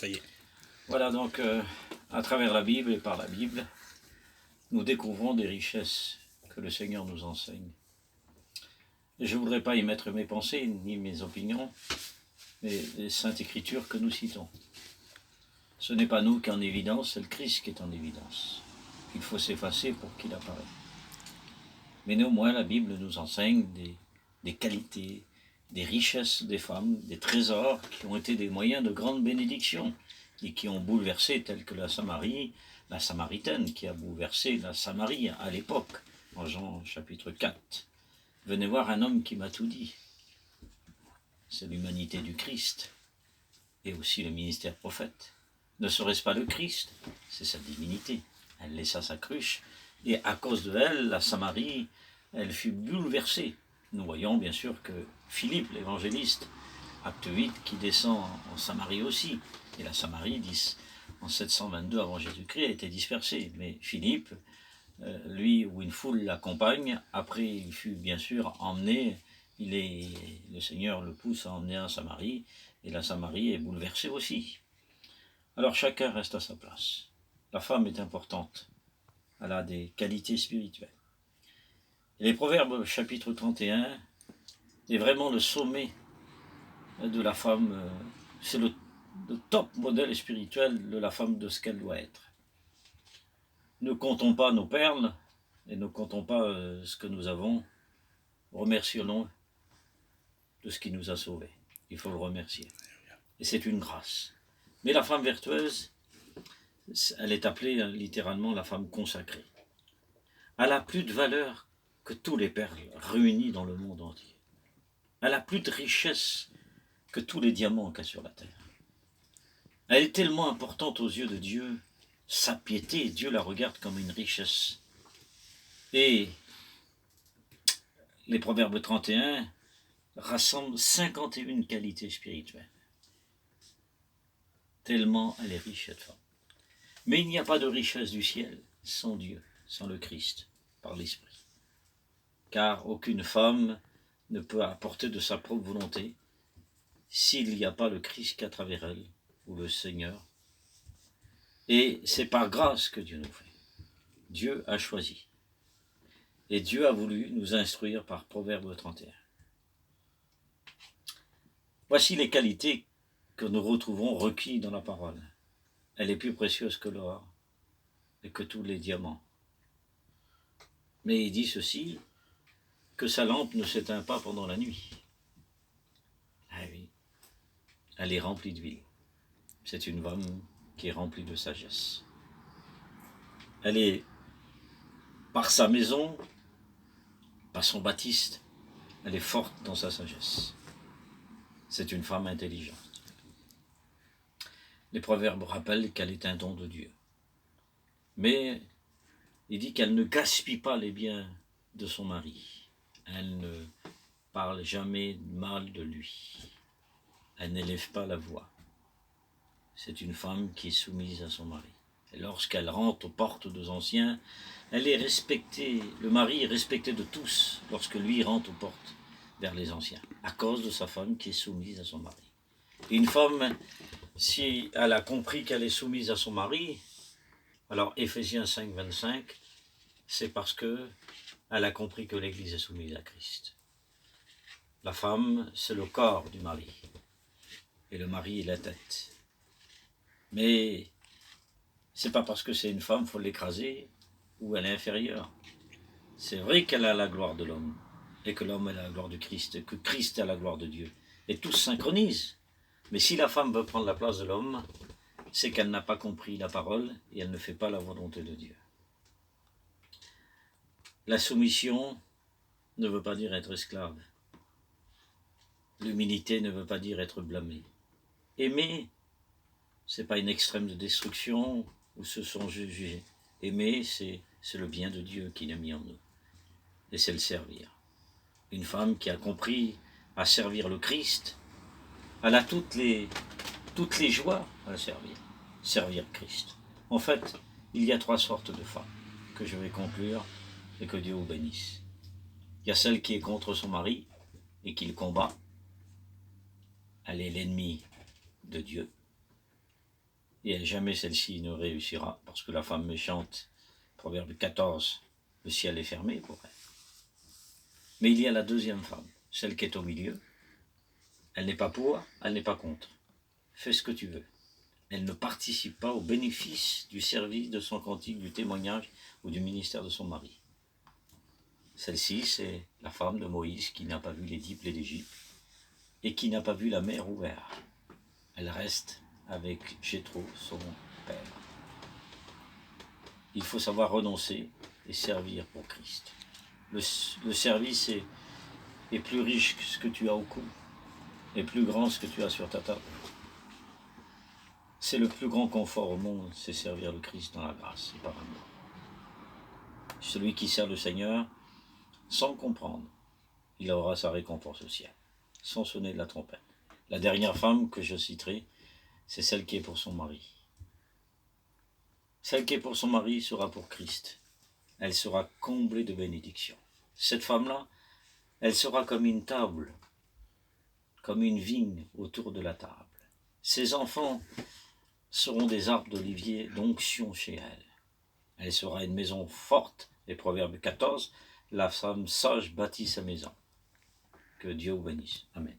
Ça y est. Voilà donc, à travers la Bible et par la Bible, nous découvrons des richesses que le Seigneur nous enseigne. Et je ne voudrais pas y mettre mes pensées ni mes opinions, mais les saintes écritures que nous citons. Ce n'est pas nous qui est en évidence, c'est le Christ qui est en évidence. Il faut s'effacer pour qu'il apparaisse. Mais néanmoins, la Bible nous enseigne des qualités, des richesses des femmes, des trésors qui ont été des moyens de grande bénédiction et qui ont bouleversé, telle que la Samarie, la Samaritaine, qui a bouleversé la Samarie à l'époque, en Jean chapitre 4. Venez voir un homme qui m'a tout dit. C'est l'humanité du Christ et aussi le ministère prophète. Ne serait-ce pas le Christ? C'est sa divinité. Elle laissa sa cruche et à cause de elle, la Samarie, elle fut bouleversée. Nous voyons bien sûr que Philippe, l'évangéliste, acte 8, qui descend en Samarie aussi. Et la Samarie, en 722 avant Jésus-Christ, a été dispersée. Mais Philippe, lui, où une foule l'accompagne, après il fut bien sûr emmené, le Seigneur le pousse à emmener en Samarie, et la Samarie est bouleversée aussi. Alors chacun reste à sa place. La femme est importante. Elle a des qualités spirituelles. Et les Proverbes chapitre 31 est vraiment le sommet de la femme. C'est le top modèle spirituel de la femme, de ce qu'elle doit être. Ne comptons pas nos perles et ne comptons pas ce que nous avons. Remercions-le de ce qui nous a sauvés. Il faut le remercier. Et c'est une grâce. Mais la femme vertueuse, elle est appelée littéralement la femme consacrée. Elle a plus de valeur que tous les perles réunis dans le monde entier. Elle a plus de richesse que tous les diamants qu'il y a sur la terre. Elle est tellement importante aux yeux de Dieu, sa piété, Dieu la regarde comme une richesse. Et les Proverbes 31 rassemblent 51 qualités spirituelles. Tellement elle est riche, cette femme. Mais il n'y a pas de richesse du ciel sans Dieu, sans le Christ, par l'Esprit. Car aucune femme ne peut apporter de sa propre volonté s'il n'y a pas le Christ qu'à travers elle, ou le Seigneur. Et c'est par grâce que Dieu nous fait. Dieu a choisi. Et Dieu a voulu nous instruire par Proverbe 31. Voici les qualités que nous retrouvons requises dans la parole. Elle est plus précieuse que l'or et que tous les diamants. Mais il dit ceci, que sa lampe ne s'éteint pas pendant la nuit. Ah oui, elle est remplie d'huile. C'est une femme qui est remplie de sagesse. Elle est, par sa maison, par son baptiste, elle est forte dans sa sagesse. C'est une femme intelligente. Les proverbes rappellent qu'elle est un don de Dieu. Mais il dit qu'elle ne gaspille pas les biens de son mari. Elle ne parle jamais mal de lui. Elle n'élève pas la voix. C'est une femme qui est soumise à son mari. Et lorsqu'elle rentre aux portes des anciens, elle est respectée, le mari est respecté de tous lorsque lui rentre aux portes vers les anciens, à cause de sa femme qui est soumise à son mari. Et une femme, si elle a compris qu'elle est soumise à son mari, alors Éphésiens 5, 25, c'est parce qu'elle a compris que l'Église est soumise à Christ. La femme, c'est le corps du mari, et le mari est la tête. Mais c'est pas parce que c'est une femme qu'il faut l'écraser ou elle est inférieure. C'est vrai qu'elle a la gloire de l'homme et que l'homme a la gloire du Christ et que Christ a la gloire de Dieu. Et tout se synchronise. Mais si la femme veut prendre la place de l'homme, c'est qu'elle n'a pas compris la parole et elle ne fait pas la volonté de Dieu. La soumission ne veut pas dire être esclave. L'humilité ne veut pas dire être blâmé. Aimer, c'est pas une extrême de destruction où se sont jugés. Aimer, c'est le bien de Dieu qu'il a mis en nous. Et c'est le servir. Une femme qui a compris à servir le Christ, elle a toutes les joies à servir. Servir Christ. En fait, il y a 3 sortes de femmes que je vais conclure et que Dieu vous bénisse. Il y a celle qui est contre son mari et qui le combat. Elle est l'ennemi de Dieu. et jamais celle-ci ne réussira, parce que la femme méchante, Proverbe 14, le ciel est fermé pour elle. Mais il y a la deuxième femme, celle qui est au milieu. Elle n'est pas pour, elle n'est pas contre. Fais ce que tu veux. Elle ne participe pas au bénéfice du service de son cantique, du témoignage ou du ministère de son mari. Celle-ci, c'est la femme de Moïse qui n'a pas vu les 10 plaies d'Égypte et qui n'a pas vu la mer ouverte. Elle reste avec Jéthro, son père. Il faut savoir renoncer et servir pour Christ. Le service est plus riche que ce que tu as au cou, et plus grand que ce que tu as sur ta table. C'est le plus grand confort au monde, c'est servir le Christ dans la grâce et par amour. Celui qui sert le Seigneur, sans comprendre, il aura sa récompense au ciel, sans sonner de la trompette. La dernière femme que je citerai, c'est celle qui est pour son mari. Celle qui est pour son mari sera pour Christ. Elle sera comblée de bénédictions. Cette femme-là, elle sera comme une table, comme une vigne autour de la table. Ses enfants seront des arbres d'olivier d'onction chez elle. Elle sera une maison forte, et Proverbe 14, la femme sage bâtit sa maison. Que Dieu vous bénisse. Amen.